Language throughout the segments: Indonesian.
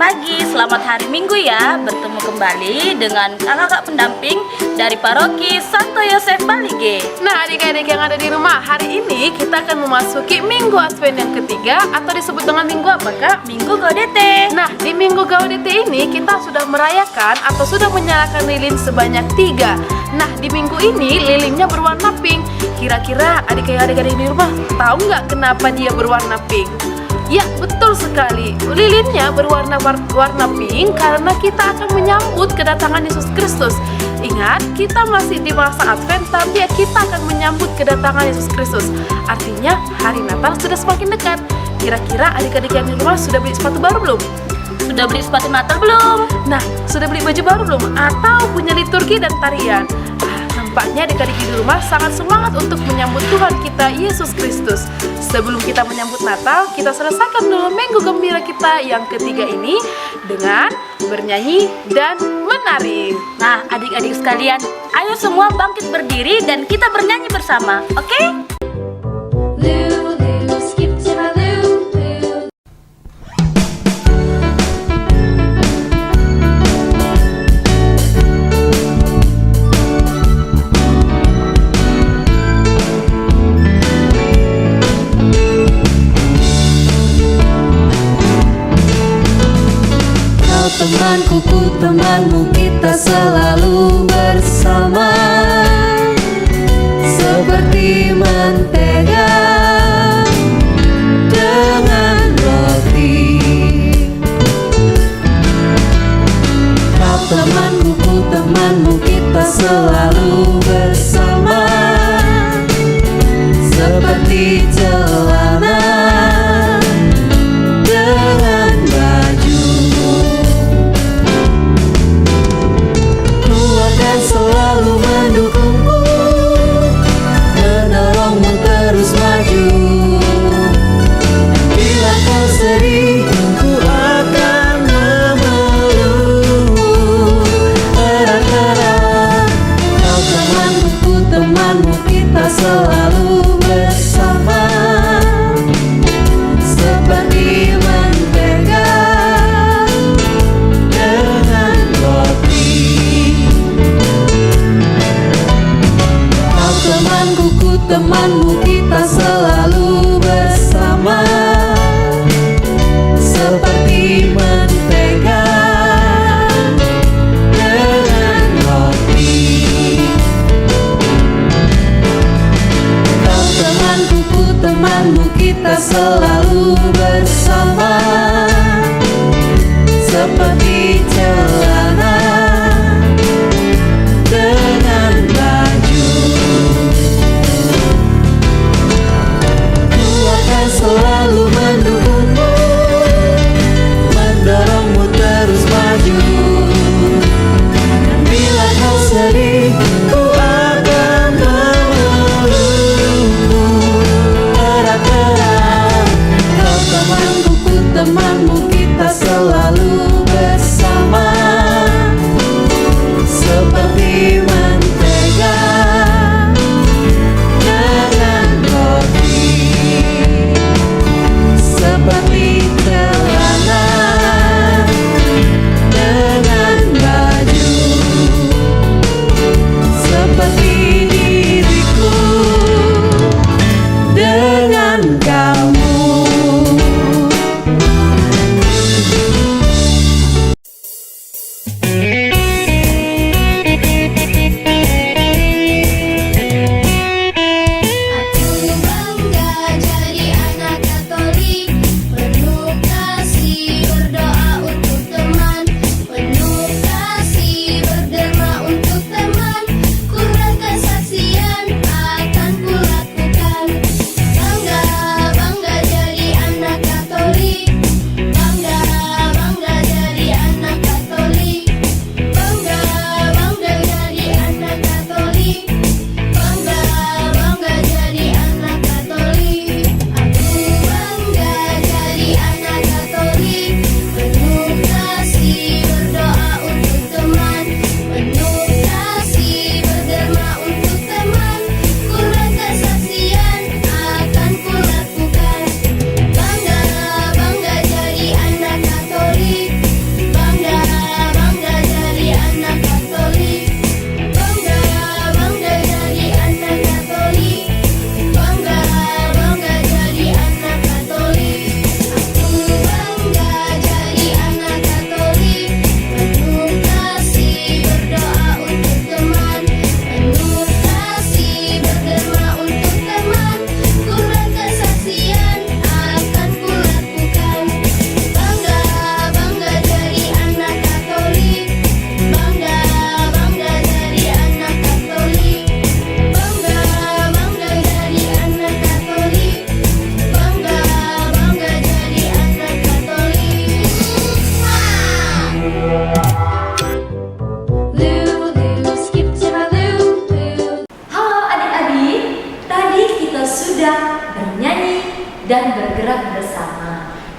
pagi, selamat hari Minggu ya. Bertemu kembali dengan kakak pendamping dari Paroki Santo Yosef Balige. Nah, adik-adik yang ada di rumah, hari ini kita akan memasuki Minggu Advent yang ketiga, atau disebut dengan Minggu apa, Kak? Minggu Gaudete. Nah, di Minggu Gaudete ini kita sudah merayakan atau sudah menyalakan lilin sebanyak 3. Nah, di minggu ini lilinnya berwarna pink. Kira-kira adik-adik di rumah tahu nggak kenapa dia berwarna pink? Ya, betul sekali. Lilinnya berwarna pink karena kita akan menyambut kedatangan Yesus Kristus. Ingat, kita masih di masa Advent, tapi kita akan menyambut kedatangan Yesus Kristus. Artinya, hari Natal sudah semakin dekat. Kira-kira adik-adik yang di rumah sudah beli sepatu baru belum? Sudah beli sepatu Natal belum? Nah, sudah beli baju baru belum? Atau punya liturgi dan tarian? Nampaknya adik-adik di rumah sangat semangat untuk menyambut Tuhan kita Yesus Kristus. Sebelum kita menyambut Natal, kita selesaikan dulu Minggu Gembira kita yang ketiga ini dengan bernyanyi dan menari. Nah, adik-adik sekalian, ayo semua bangkit berdiri dan kita bernyanyi bersama, oke? Temanku, ku temanmu, kita selalu bersama, seperti mentega dengan roti. Kau temanku, ku temanmu, kita selalu bersama, seperti celana dengan bajumu. Selalu mendukungmu, mendorongmu terus maju. Bila kau sedih, ku akan memelukmu erat-erat. Kau temanku, ku temanmu, kita selalu bersama, seperti mentega dengan roti. Temanku, ku temanmu, kita selalu bersama, seperti mentega dengan roti. Kau temanku, ku temanmu, kita selalu bersama, seperti celana dengan baju. Selalu mendukungmu, mendorongmu terus maju. Bila kau sedih, ku akan memelukmu erat-erat. Kau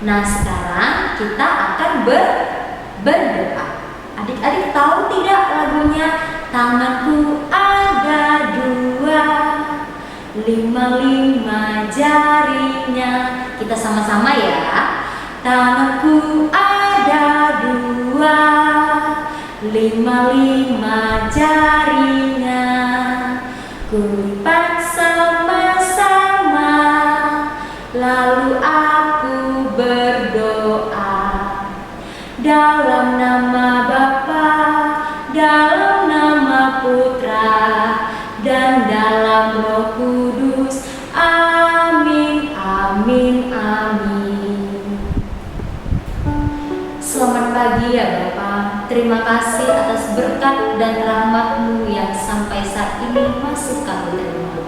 Nah, sekarang kita akan berdoa. Adik-adik tahu tidak lagunya? Tanganku ada dua, lima jarinya. Kita sama-sama ya. Tanganku ada dua, lima jarinya. Kulipat sama-sama, lalu aku berdoa. Dalam nama Bapa, dalam nama Putra, dan dalam Roh Kudus. Amin, amin, amin. Selamat pagi ya Bapa. Terima kasih atas berkat dan rahmat-Mu yang sampai saat ini masih kami terima.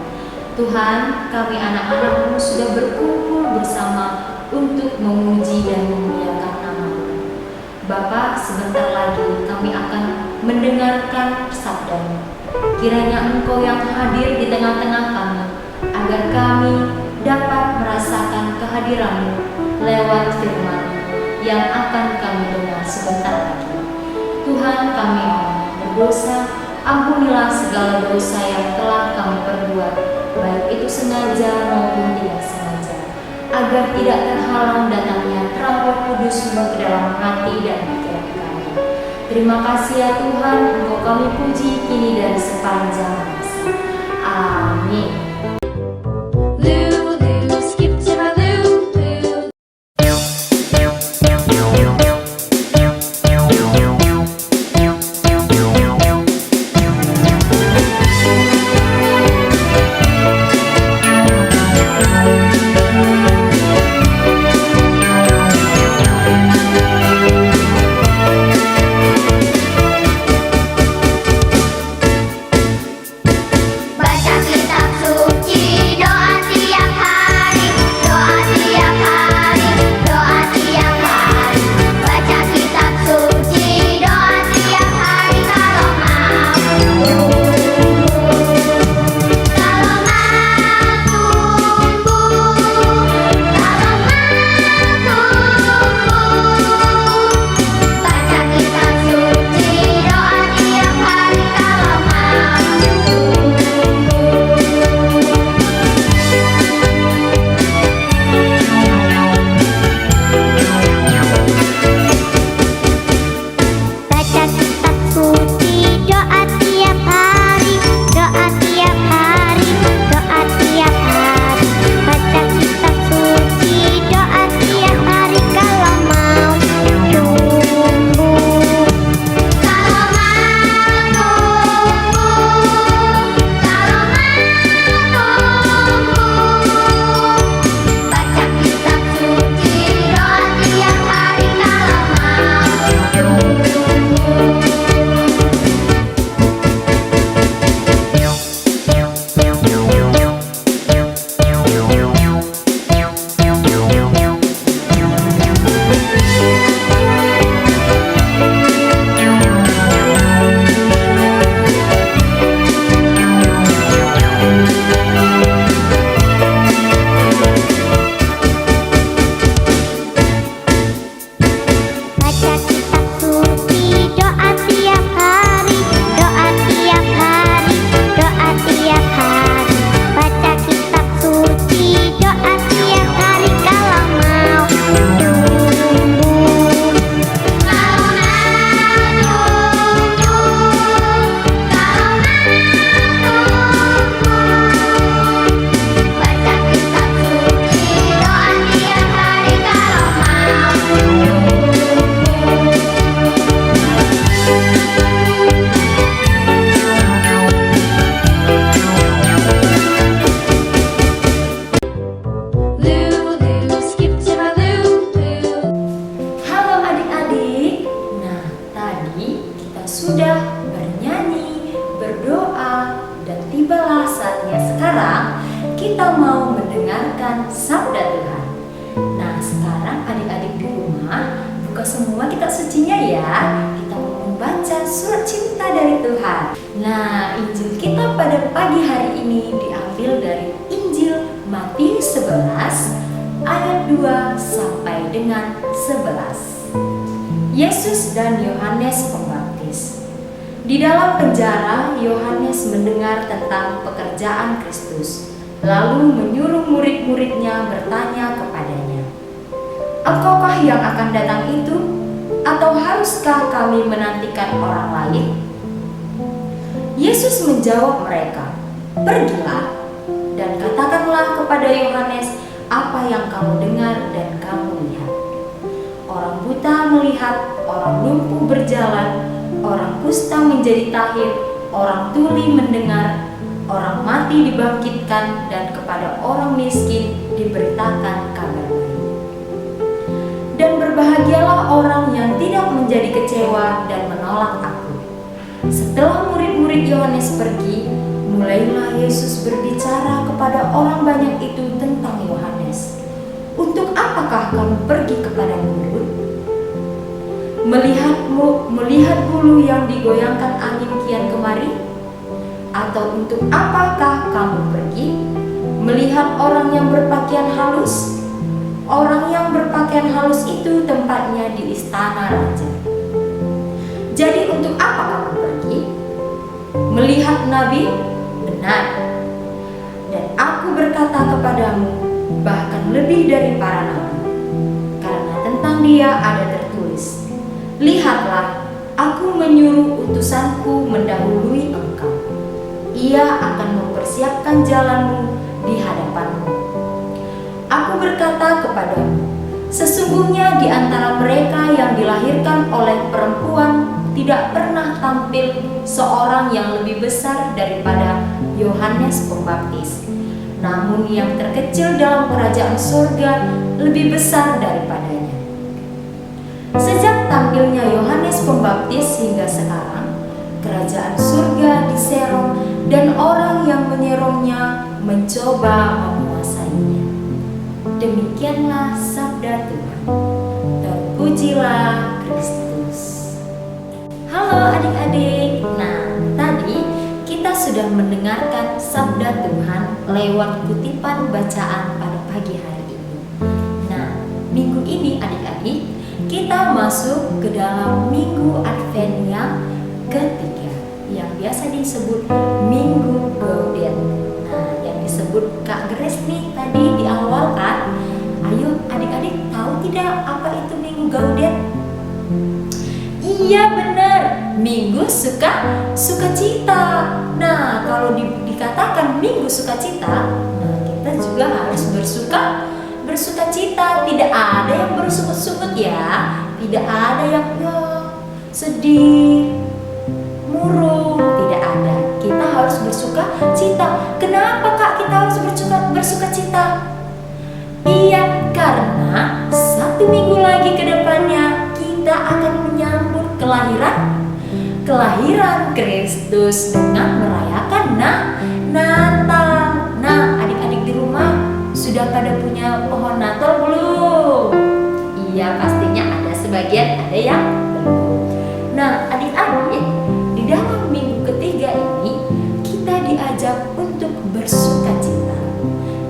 Tuhan, kami anak-anak-Mu sudah berkumpul bersama untuk memuji dan memuliakan nama-Mu. Bapa, sebentar lagi kami akan mendengarkan sabda-Mu. Kiranya Engkau yang hadir di tengah-tengah kami, agar kami dapat merasakan kehadiran-Mu lewat firman yang akan kami dengar sebentar lagi. Tuhan, kami berdosa, ampunilah segala dosa yang telah kami perbuat, baik itu sengaja maupun tidak sengaja, agar tidak terhalang datangnya terang Roh Kudus-Mu ke dalam hati dan pikiran kami. Terima kasih ya Tuhan, Engkau kami puji kini dan sepanjang masa. Amin. kita mau mendengarkan sabda Tuhan. Nah, sekarang adik-adik di rumah buka semua kitab sucinya ya. Kita mau membaca surat cinta dari Tuhan. Nah, Injil kita pada pagi hari ini diambil dari Injil Matius 11 ayat 2 sampai dengan 11. Yesus dan Yohanes Pembaptis. Di dalam penjara, Yohanes mendengar tentang pekerjaan Kristus, lalu menyuruh murid-muridnya bertanya kepadanya, "Engkaukah yang akan datang itu? Atau haruskah kami menantikan orang lain?" Yesus menjawab mereka, "Pergilah dan katakanlah kepada Yohanes apa yang kamu dengar dan kamu lihat. Orang buta melihat, orang lumpuh berjalan, orang kusta menjadi tahir, orang tuli mendengar, orang mati dibangkitkan, dan kepada orang miskin diberitakan kabar baik. Dan berbahagialah orang yang tidak menjadi kecewa dan menolak aku." Setelah murid-murid Yohanes pergi, mulailah Yesus berbicara kepada orang banyak itu tentang Yohanes. "Untuk apakah kamu pergi kepada gurun? Melihat bulu yang digoyangkan angin kian kemari? Atau untuk apakah kamu pergi melihat orang yang berpakaian halus? Orang yang berpakaian halus itu tempatnya di istana raja. Jadi untuk apa kamu pergi? Melihat nabi? Benar. Dan aku berkata kepadamu, bahkan lebih dari para nabi. Karena tentang dia ada tertulis, 'Lihatlah, aku menyuruh utusanku mendahului engkau. Ia akan mempersiapkan jalanmu di hadapanmu.' Aku berkata kepadamu, sesungguhnya di antara mereka yang dilahirkan oleh perempuan tidak pernah tampil seorang yang lebih besar daripada Yohanes Pembaptis. Namun yang terkecil dalam kerajaan surga lebih besar daripadanya. Sejak tampilnya Yohanes Pembaptis hingga sekarang, kerajaan surga diserong dan orang yang menyerongnya mencoba menguasainya." Demikianlah sabda Tuhan. Terpujilah Kristus. Halo adik-adik. Nah, tadi kita sudah mendengarkan sabda Tuhan lewat kutipan bacaan pada pagi hari ini. Nah, minggu ini adik-adik, kita masuk ke dalam minggu Advent yang ketiga, yang biasa disebut Minggu Gaudet. Nah, yang disebut Kak Grace nih tadi di awal kan. Ayo adik-adik, tahu tidak apa itu Minggu Gaudet? Iya benar, Minggu sukacita. Nah, kalau dikatakan Minggu sukacita, nah kita juga harus bersukacita. Tidak ada yang bersungut-sungut ya, tidak ada yang sedih, murung, tidak ada. Kita harus bersukacita. Kenapa Kak kita harus bersukacita? Iya, karena 1 minggu lagi ke depannya kita akan menyambut kelahiran Kristus dengan merayakan Natal. Nah, adik-adik di rumah sudah pada punya pohon Natal belum? Iya, pastinya ada sebagian, ada yang belum. Nah, adik-adik, di dalam minggu ketiga ini kita diajak untuk bersukacita.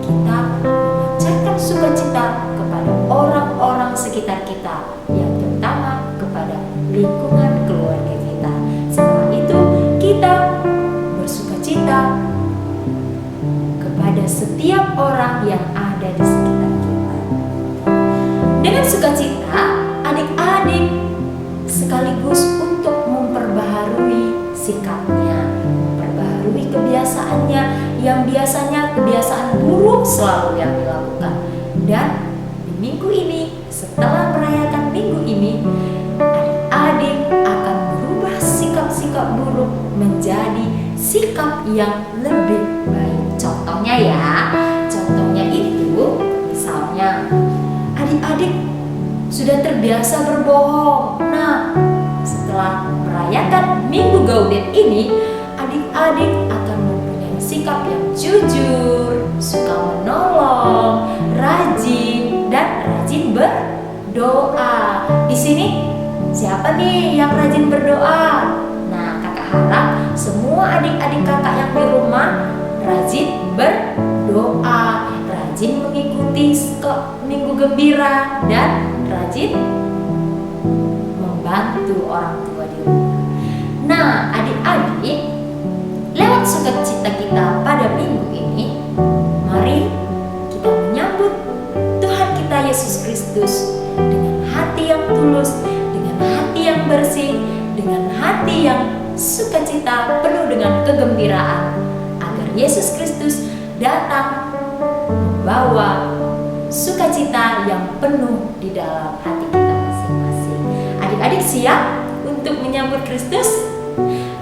Kita memancarkan sukacita kepada orang-orang sekitar kita, yang terutama kepada lingkungan keluarga kita. Setelah itu kita bersukacita kepada setiap orang yang ada di sekitar kita. Dengan sukacita, adik-adik sekaligus untuk memperbaharui sikapnya, memperbaharui kebiasaannya yang biasanya kebiasaan buruk selalu yang dilakukan. Dan di minggu ini, setelah merayakan minggu ini, adik-adik akan berubah sikap-sikap buruk menjadi sikap yang lebih baik. Contohnya ya, contohnya itu misalnya adik-adik sudah terbiasa berbohong. Nah, setelah merayakan Minggu Gaudet ini, adik-adik akan mempunyai sikap yang jujur, suka menolong, rajin, dan rajin berdoa. Di sini siapa nih yang rajin berdoa? Nah, kakak harap semua adik-adik kakak yang di rumah rajin berdoa, rajin mengikuti Minggu Gembira, dan rajin membantu orang tua di rumah. Nah, adik-adik, lewat sukacita kita pada minggu ini, mari kita menyambut Tuhan kita Yesus Kristus dengan hati yang tulus, dengan hati yang bersih, dengan hati yang sukacita penuh dengan kegembiraan, agar Yesus Kristus datang membawa sukacita yang penuh di dalam hati kita masing-masing. Adik-adik siap untuk menyambut Kristus?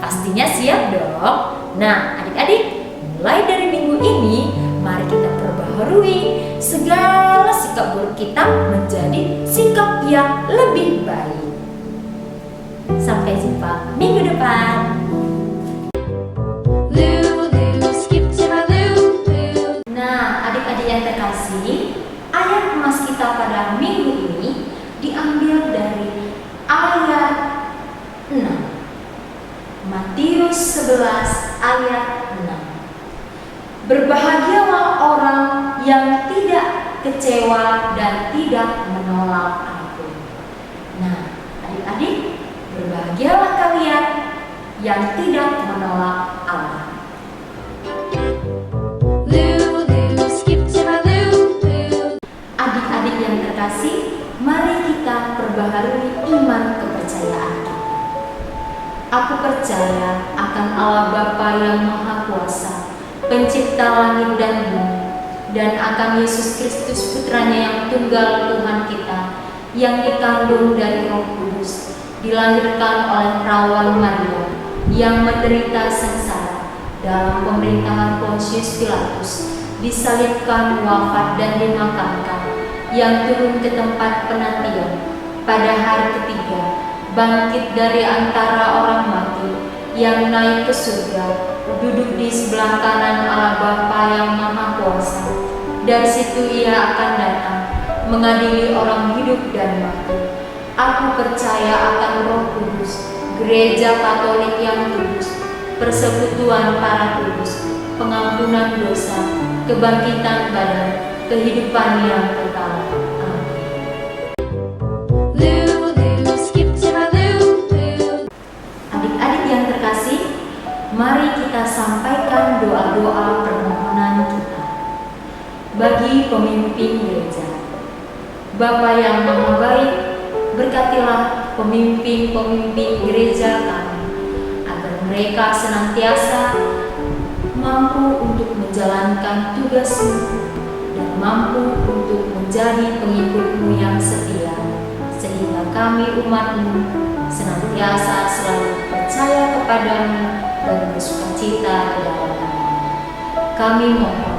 Pastinya siap dong. Nah, adik-adik, mulai dari minggu ini, mari kita perbaharui segala sikap buruk kita menjadi sikap yang lebih baik. Sampai jumpa minggu depan. Nah, adik-adik yang terkasih, ayat emas kita pada minggu ini diambil dari ayat 6. Matius 11 ayat 6. Berbahagialah orang yang tidak kecewa dan tidak menolak aku. Nah, adik-adik, berbahagialah kalian yang tidak menolak Allah. Adik-adik yang terkasih, mari kita perbaharui iman kepercayaan kita. Aku percaya akan Allah Bapa yang Maha Kuasa, Pencipta langit dan bumi, dan akan Yesus Kristus Putranya yang tunggal Tuhan kita, yang dikandung dari Roh Kudus, dilahirkan oleh perawan Maria, yang menderita sengsara dalam pemerintahan Pontius Pilatus, disalibkan, wafat dan dimakamkan, yang turun ke tempat penantian, pada hari ketiga bangkit dari antara orang mati, yang naik ke surga, duduk di sebelah kanan Allah Bapa yang Maha Kuasa. Dari situ Ia akan datang mengadili orang hidup dan mati. Aku percaya akan Roh Kudus, Gereja Katolik yang kudus, persekutuan para kudus, pengampunan dosa, kebangkitan badan, kehidupan yang kekal. Adik-adik yang terkasih, mari kita sampaikan doa-doa permohonan kita bagi pemimpin gereja. Bapa yang Maha Baik, berkatilah pemimpin-pemimpin gereja kami, agar mereka senantiasa mampu untuk menjalankan tugasmu dan mampu untuk menjadi pengikutmu yang setia, sehingga kami umatmu senantiasa selalu percaya kepadamu dan bersukacita di dalam nama-Mu. Kami mohon,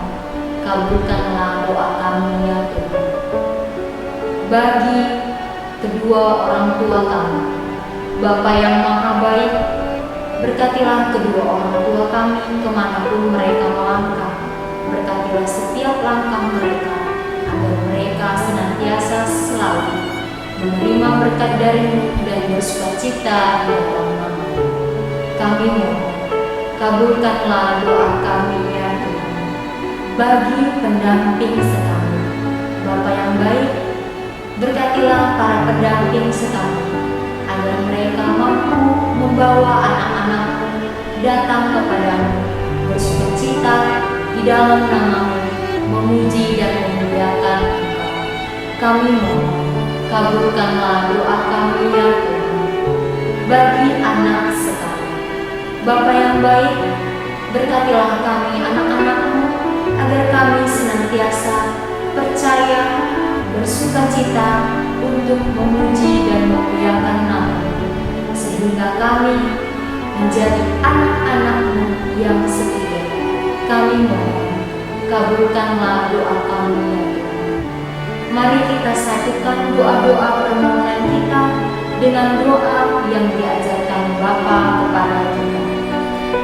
kabulkanlah doa kami ya Tuhan. Bagi kedua orang tua kami, Bapa yang Maha Baik, berkatilah kedua orang tua kami kemanapun mereka melangkah. Berkatilah setiap langkah mereka, agar mereka senantiasa selalu menerima berkat dari-Mu dan bersukacita di dalam nama-Mu. Kami mohon, kabulkanlah doa kami ya Tuhan. Bagi pendamping sekami, Bapa yang baik, berkatilah para pendamping sekami, agar mereka mampu membawa anak-anak-Mu datang kepadamu, bersukacita di dalam nama-Mu, memuji dan memuliakan Engkau. Kami mohon, kabulkanlah doa kami ya Tuhan. Bagi anak sekali, Bapa yang baik, berkatilah kami anak-anak-Mu, agar kami senantiasa percaya, bersukacita untuk memuji dan memuliakan nama-Mu, sehingga kami menjadi anak-anak-Mu yang setia. Kami mohon, kabulkanlah doa kami ya Tuhan. Mari kita satukan doa-doa permohonan kita dengan doa yang diajarkan Bapa kepada kita.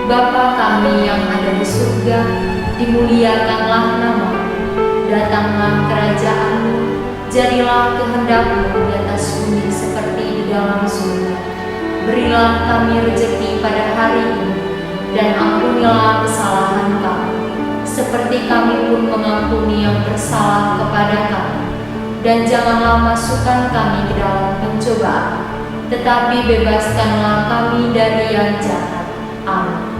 Bapa kami yang ada di surga, dimuliakanlah nama-Mu, datanglah kerajaan-Mu, jadilah kehendak-Mu di atas bumi seperti di dalam surga. Berilah kami rezeki pada hari ini, dan ampunilah kesalahan kami, seperti kami pun mengampuni yang bersalah kepada kami. dan janganlah masukkan kami ke dalam pencobaan, tetapi bebaskanlah kami dari yang jahat. Amin.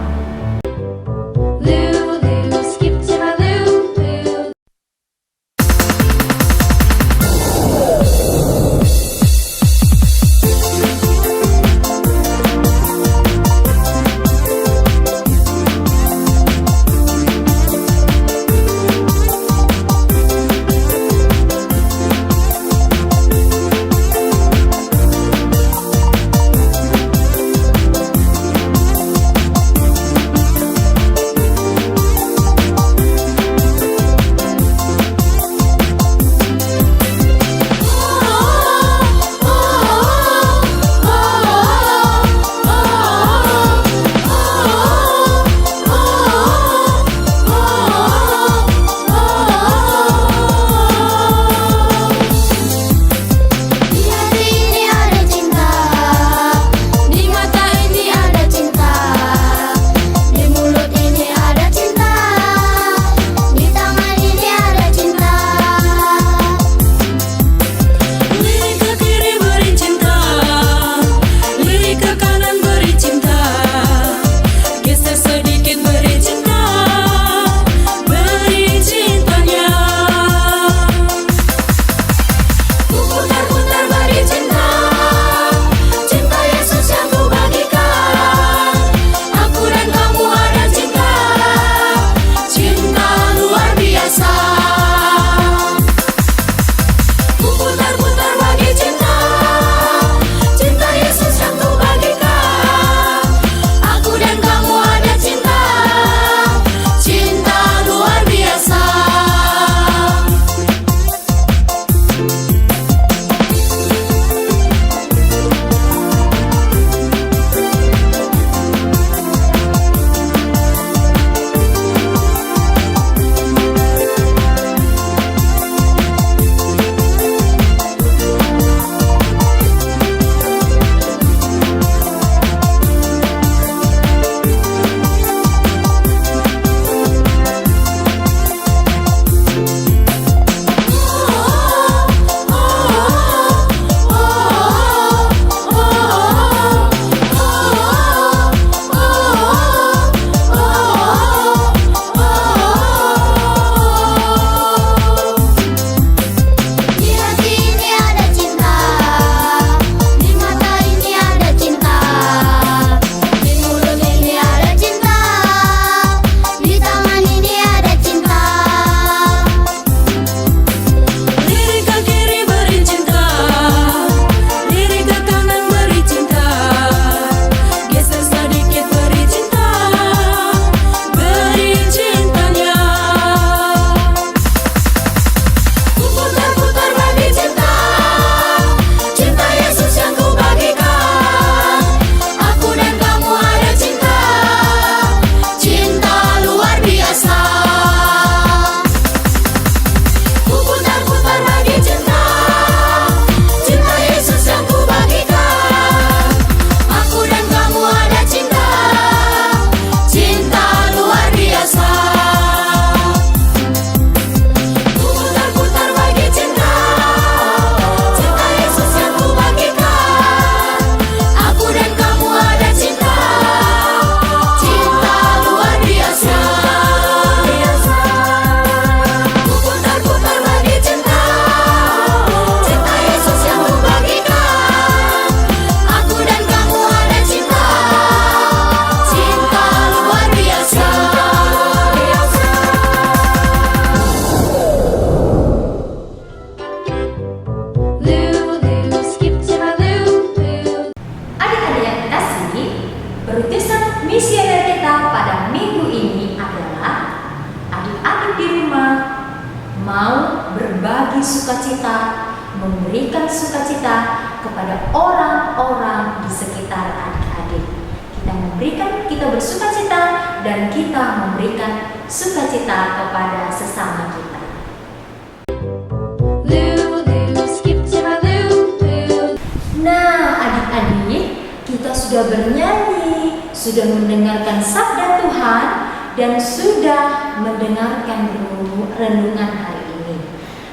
sukacita, memberikan sukacita kepada orang-orang di sekitar adik-adik. Kita bersukacita dan kita memberikan sukacita kepada sesama kita. Nah, adik-adik, kita sudah bernyanyi, sudah mendengarkan sabda Tuhan, dan sudah mendengarkan renungan hari ini.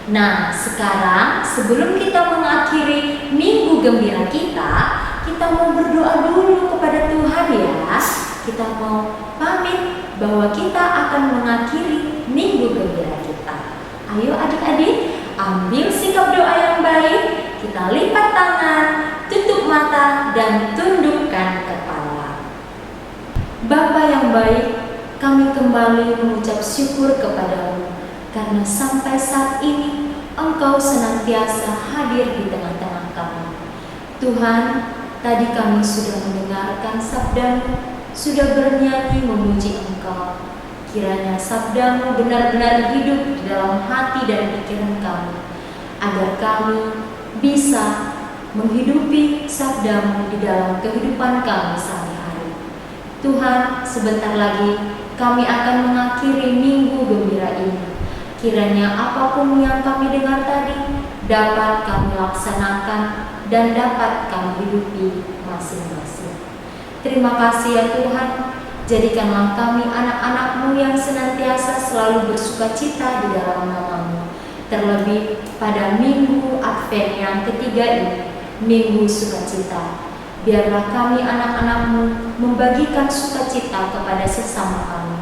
Nah, sekarang sebelum kita mengakhiri minggu gembira kita mau berdoa dulu kepada Tuhan ya. Kita mau pamit bahwa kita akan mengakhiri minggu gembira kita. Ayo adik-adik, ambil sikap doa yang baik. Kita lipat tangan, tutup mata, dan tundukkan kepala. Bapa yang baik, kami kembali mengucap syukur kepadamu karena sampai saat ini Engkau senantiasa hadir di tengah-tengah kami. Tuhan, tadi kami sudah mendengarkan sabda-Mu, sudah bernyanyi memuji Engkau. Kiranya sabda-Mu benar-benar hidup di dalam hati dan pikiran kami, agar kami bisa menghidupi sabda-Mu di dalam kehidupan kami sehari-hari. Tuhan, sebentar lagi kami akan mengakhiri minggu gembira ini. Kiranya apapun yang kami dengar tadi dapat kami laksanakan dan dapat kami hidupi masing-masing. Terima kasih ya Tuhan, jadikanlah kami anak-anak-Mu yang senantiasa selalu bersukacita di dalam nama-Mu. Terlebih pada minggu Advent yang ketiga ini, minggu sukacita. Biarlah kami anak-anak-Mu membagikan sukacita kepada sesama kami.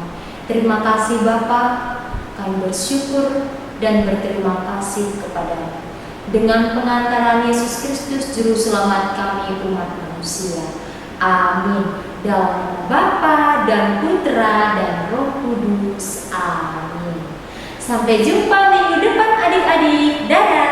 Terima kasih Bapa, kami bersyukur dan berterima kasih kepada-Mu. Dengan pengantaran Yesus Kristus Juru Selamat kami umat manusia. Amin. Dalam nama Bapa dan Putra dan Roh Kudus. Amin. Sampai jumpa minggu depan adik-adik. Dadah.